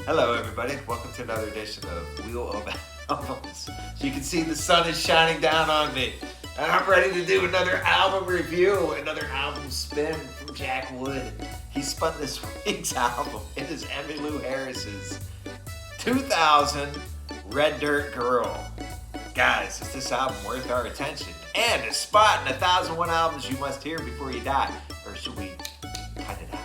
Hello, everybody. Welcome to another edition of Wheel of Albums. So you can see the sun is shining down on me. And I'm ready to do another album review, another album spin from Jack Wood. He spun this week's album. It is Emmylou Harris's 2000 Red Dirt Girl. Guys, is this album worth our attention? And a spot in 1001 albums you must hear before you die. Or should we cut it out?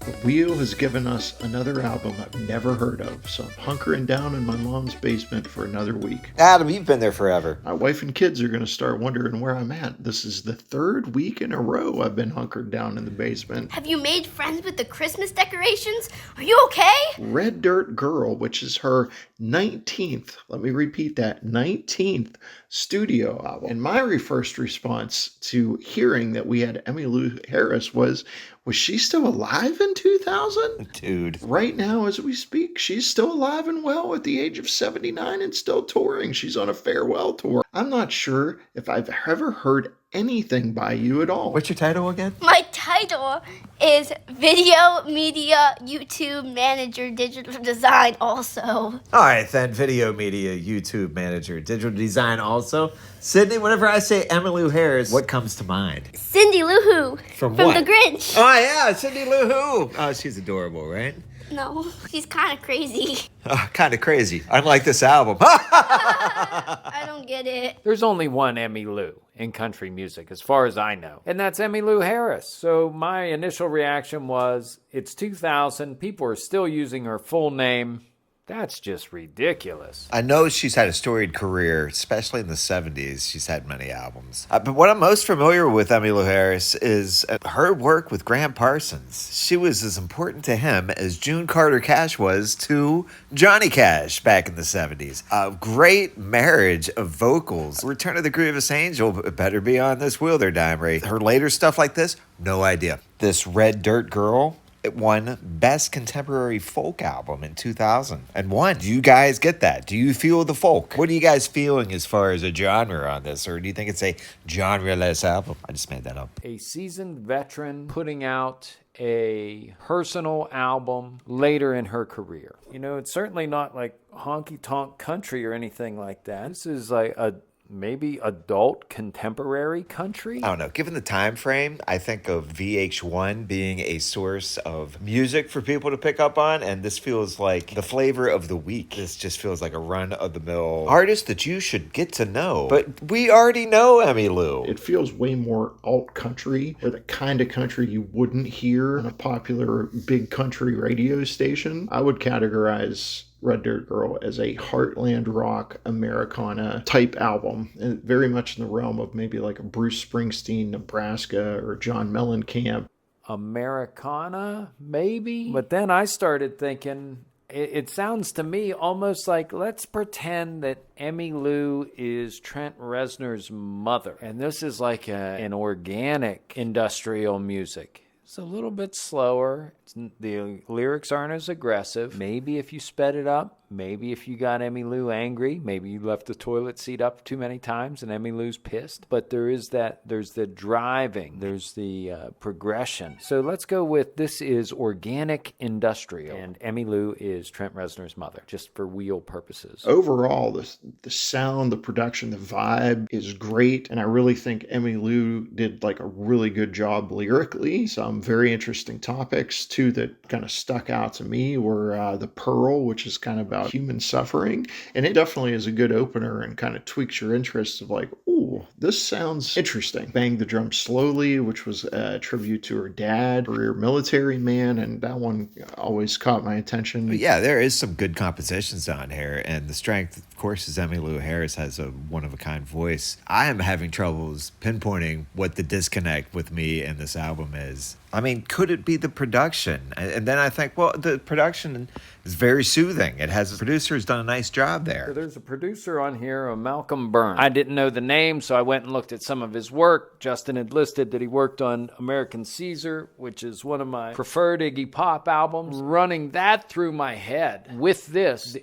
The Wheel has given us another album I've never heard of, so I'm hunkering down in my mom's basement for another week. Adam, you've been there forever. My wife and kids are going to start wondering where I'm at. This is the third week in a row I've been hunkered down in the basement. Have you made friends with the Christmas decorations? Are you okay? Red Dirt Girl, which is her 19th, let me repeat that, 19th studio album. And my first response to hearing that we had Emmylou Harris was she still alive in 2000? Dude. Right now, as we speak, she's still alive and well at the age of 79 and still touring. She's on a farewell tour. I'm not sure if I've ever heard anything by you at all. What's your title again? My title is Video Media YouTube Manager Digital Design also. All right, then. Video Media YouTube Manager Digital Design also. Sydney, whenever I say Emmylou Harris, what comes to mind? Cindy Lou Who From The what? Grinch. Oh, yeah, Cindy Lou Who. Oh, she's adorable, right? No, she's kind of crazy. Kind of crazy. Unlike this album. I don't get it. There's only one Emmylou in country music, as far as I know, and that's Emmylou Harris. So my initial reaction was, it's 2000, people are still using her full name. That's just ridiculous. I know she's had a storied career, especially in the 70s. She's had many albums. But what I'm most familiar with Emmylou Harris is her work with Graham Parsons. She was as important to him as June Carter Cash was to Johnny Cash back in the 70s. A great marriage of vocals. Return of the Grievous Angel better be on this wheel there, Dimery. Her later stuff like this, no idea. This Red Dirt Girl, it won Best Contemporary Folk Album in 2001. Do you guys get that? Do you feel the folk? What are you guys feeling as far as a genre on this? Or do you think it's a genre-less album? I just made that up. A seasoned veteran putting out a personal album later in her career. You know, it's certainly not like honky-tonk country or anything like that. This is like maybe adult contemporary country? I don't know. Given the time frame, I think of VH1 being a source of music for people to pick up on, and this feels like the flavor of the week. This just feels like a run-of-the-mill artist that you should get to know. But we already know Emmylou. It feels way more alt country, or the kind of country you wouldn't hear on a popular big country radio station. I would categorize Red Dirt Girl as a heartland rock Americana type album, and very much in the realm of maybe like a Bruce Springsteen, Nebraska, or John Mellencamp. Americana, maybe? But then I started thinking, it sounds to me almost like, let's pretend that Emmylou is Trent Reznor's mother. And this is like an organic industrial music. It's a little bit slower. The lyrics aren't as aggressive. Maybe if you sped it up, maybe if you got Emmylou angry, maybe you left the toilet seat up too many times and Emmylou's pissed. But there's the driving, there's the progression. So let's go with this is organic industrial, and Emmylou is Trent Reznor's mother, just for wheel purposes. Overall, the sound, the production, the vibe is great, and I really think Emmylou did like a really good job lyrically. Some very interesting topics too that kind of stuck out to me were the Pearl, which is kind of about human suffering, and it definitely is a good opener and kind of tweaks your interest of like, ooh, this sounds interesting. Bang the Drum Slowly, which was a tribute to her dad, career military man, and that one always caught my attention. But yeah, there is some good compositions on here, and the strength, of course, is Emmylou Harris has a one-of-a-kind voice. I am having troubles pinpointing what the disconnect with me and this album is. I mean, could it be the production? And then I think, well, the production is very soothing. It has a producer who's done a nice job there. So there's a producer on here, Malcolm Byrne. I didn't know the name, so I went and looked at some of his work. Justin had listed that he worked on American Caesar, which is one of my preferred Iggy Pop albums. Running that through my head with this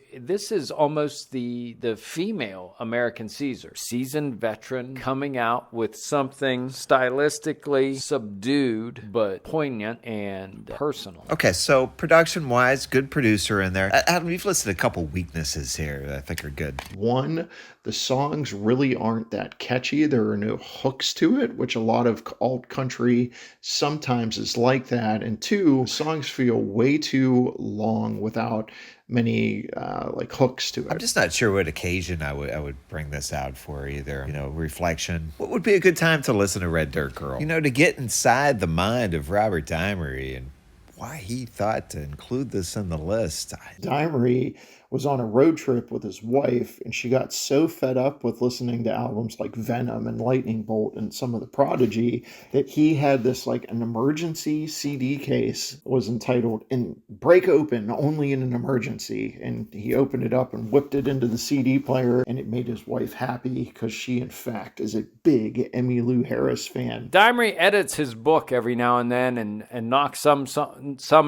is almost the female American Caesar. Seasoned veteran coming out with something stylistically subdued, but poignant and personal. Okay, so production-wise, good producer. producer in there. Adam, you've listed a couple weaknesses here that I think are good. One, the songs really aren't that catchy. There are no hooks to it, which a lot of alt country sometimes is like that. And two, songs feel way too long without many like hooks to it. I'm just not sure what occasion I would bring this out for either. Reflection. What would be a good time to listen to Red Dirt Girl? To get inside the mind of Robert Dimery and why he thought to include this in the list. Dimery was on a road trip with his wife, and she got so fed up with listening to albums like Venom and Lightning Bolt and some of the Prodigy that he had this like an emergency CD case, was entitled "And Break Open Only in an Emergency," and he opened it up and whipped it into the CD player, and it made his wife happy because she in fact is a big Emmylou Harris fan. Dimery edits his book every now and then and knocks some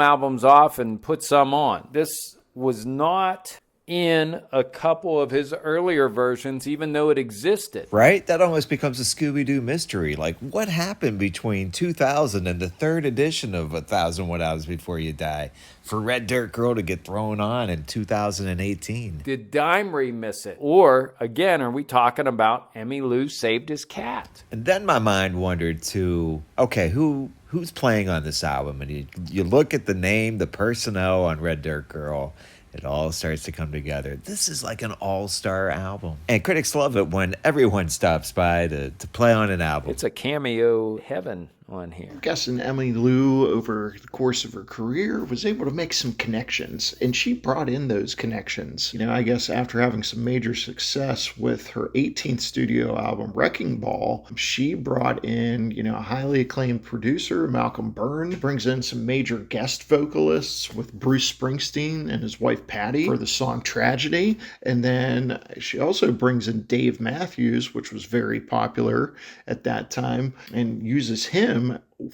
albums off and puts some on. This was not in a couple of his earlier versions, even though it existed. Right? That almost becomes a Scooby-Doo mystery. Like, what happened between 2000 and the third edition of 1001 Hours Before You Die for Red Dirt Girl to get thrown on in 2018? Did Dimery miss it? Or, again, are we talking about Emmylou saved his cat? And then my mind wandered to, okay, who's playing on this album? And you look at the name, the personnel on Red Dirt Girl, it all starts to come together. This is like an all-star album. And critics love it when everyone stops by to play on an album. It's a cameo heaven on here. I'm guessing Emmylou, over the course of her career, was able to make some connections, and she brought in those connections. I guess after having some major success with her 18th studio album, Wrecking Ball, she brought in, a highly acclaimed producer, Malcolm Byrne, brings in some major guest vocalists with Bruce Springsteen and his wife Patty for the song Tragedy, and then she also brings in Dave Matthews, which was very popular at that time, and uses him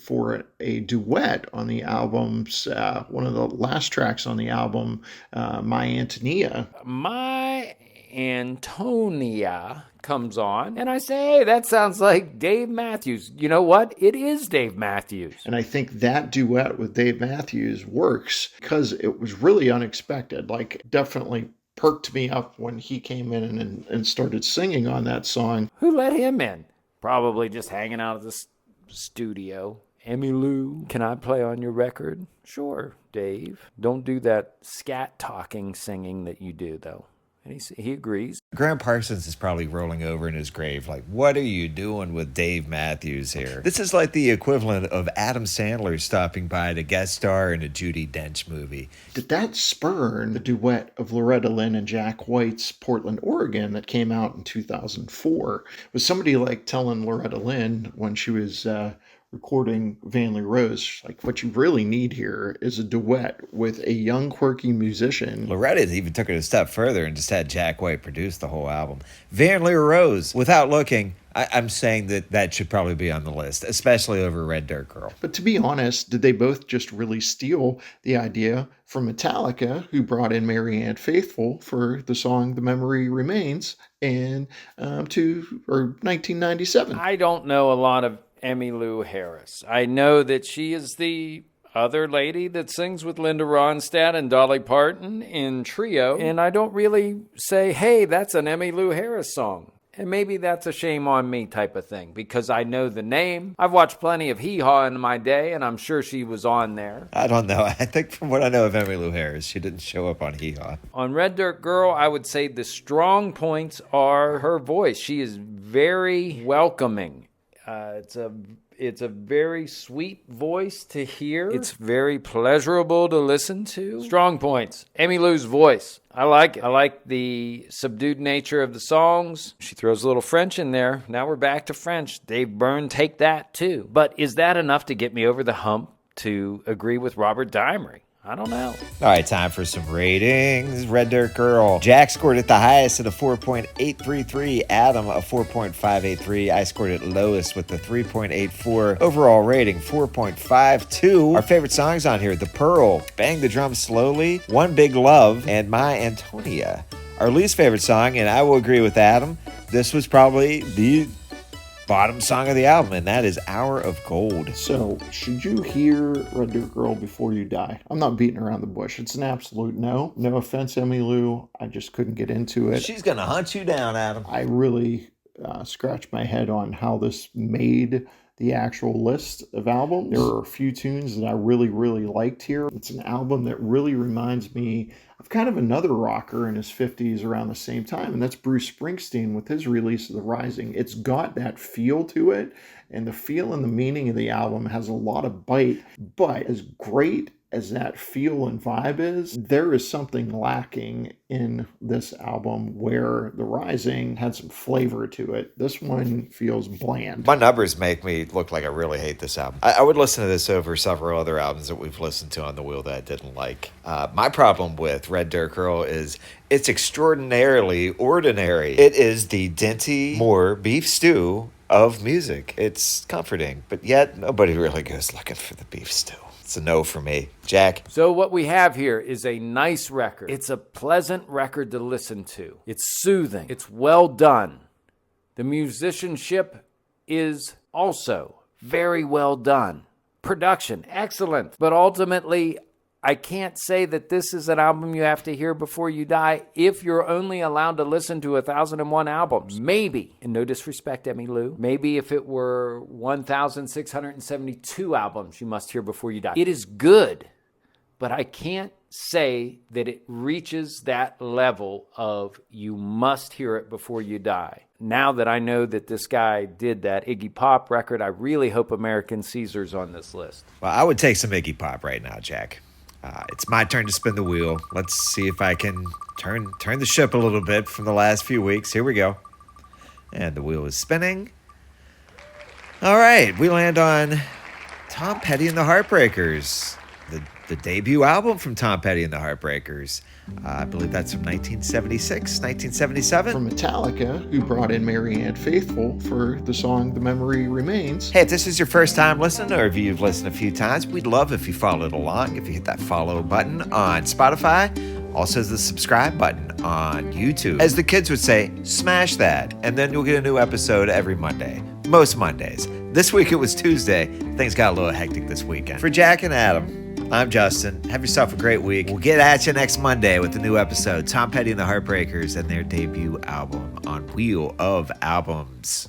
for a duet on the album's, one of the last tracks on the album, My Antonia. My Antonia comes on, and I say, hey, that sounds like Dave Matthews. You know what? It is Dave Matthews. And I think that duet with Dave Matthews works because it was really unexpected. Like, definitely perked me up when he came in and started singing on that song. Who let him in? Probably just hanging out at the studio. Emmylou, can I play on your record? Sure, Dave. Don't do that scat talking singing that you do, though. And he agrees. Graham Parsons is probably rolling over in his grave like, what are you doing with Dave Matthews here? This is like the equivalent of Adam Sandler stopping by to guest star in a Judi Dench movie. Did that spurn the duet of Loretta Lynn and Jack White's Portland, Oregon that came out in 2004? Was somebody like telling Loretta Lynn when she was recording Van Lee Rose, like, what you really need here is a duet with a young, quirky musician. Loretta even took it a step further and just had Jack White produce the whole album. Van Lee Rose, without looking, I'm saying that should probably be on the list, especially over Red Dirt Girl. But to be honest, did they both just really steal the idea from Metallica, who brought in Mary Ann Faithfull for the song The Memory Remains, and 1997? I don't know a lot of Emmylou Harris. I know that she is the other lady that sings with Linda Ronstadt and Dolly Parton in Trio, and I don't really say, hey, that's an Emmylou Harris song. And maybe that's a shame on me type of thing, because I know the name. I've watched plenty of Hee Haw in my day, and I'm sure she was on there. I don't know. I think from what I know of Emmylou Harris, she didn't show up on Hee Haw. On Red Dirt Girl, I would say the strong points are her voice. She is very welcoming. It's a very sweet voice to hear. It's very pleasurable to listen to. Strong points. Emmylou's voice. I like it. I like the subdued nature of the songs. She throws a little French in there. Now we're back to French. Dave Byrne, take that too. But is that enough to get me over the hump to agree with Robert Dimery? I don't know. All right, time for some ratings. Red Dirt Girl. Jack scored it the highest at a 4.833. Adam, a 4.583. I scored it lowest with the 3.84. Overall rating, 4.52. Our favorite songs on here, The Pearl, Bang the Drum Slowly, One Big Love, and My Antonia. Our least favorite song, and I will agree with Adam, this was probably the bottom song of the album, and that is Hour of Gold. So, should you hear Red Dirt Girl before you die? I'm not beating around the bush. It's an absolute no. No offense, Emmylou. I just couldn't get into it. She's gonna hunt you down, Adam. I really scratched my head on how this made the actual list of albums. There are a few tunes that I really, really liked here. It's an album that really reminds me of kind of another rocker in his 50s around the same time, and that's Bruce Springsteen with his release of The Rising. It's got that feel to it, and the feel and the meaning of the album has a lot of bite, but as great as that feel and vibe is, there is something lacking in this album where The Rising had some flavor to it. This one feels bland. My numbers make me look like I really hate this album. I would listen to this over several other albums that we've listened to on the wheel that I didn't like. My problem with Red Dirt Girl is it's extraordinarily ordinary. It is the Dinty Moore beef stew of music. It's comforting, but yet nobody really goes looking for the beef stew. It's a no for me. Jack? So what we have here is a nice record. It's a pleasant record to listen to. It's soothing. It's well done. The musicianship is also very well done. Production, excellent. But ultimately, I can't say that this is an album you have to hear before you die if you're only allowed to listen to 1,001 albums. Maybe, and no disrespect, Emmylou, maybe if it were 1,672 albums you must hear before you die. It is good, but I can't say that it reaches that level of you must hear it before you die. Now that I know that this guy did that Iggy Pop record, I really hope American Caesar's on this list. Well, I would take some Iggy Pop right now, Jack. It's my turn to spin the wheel. Let's see if I can turn the ship a little bit from the last few weeks. Here we go. And the wheel is spinning. All right, we land on Tom Petty and the Heartbreakers, the debut album from Tom Petty and the Heartbreakers. I believe that's from 1976, 1977. From Metallica, who brought in Marianne Faithfull for the song The Memory Remains. Hey, if this is your first time listening, or if you've listened a few times, we'd love if you followed along, if you hit that follow button on Spotify, also the subscribe button on YouTube. As the kids would say, smash that, and then you'll get a new episode every Monday. Most Mondays. This week it was Tuesday. Things got a little hectic this weekend. For Jack and Adam, I'm Justin. Have yourself a great week. We'll get at you next Monday with a new episode. Tom Petty and the Heartbreakers and their debut album on Wheel of Albums.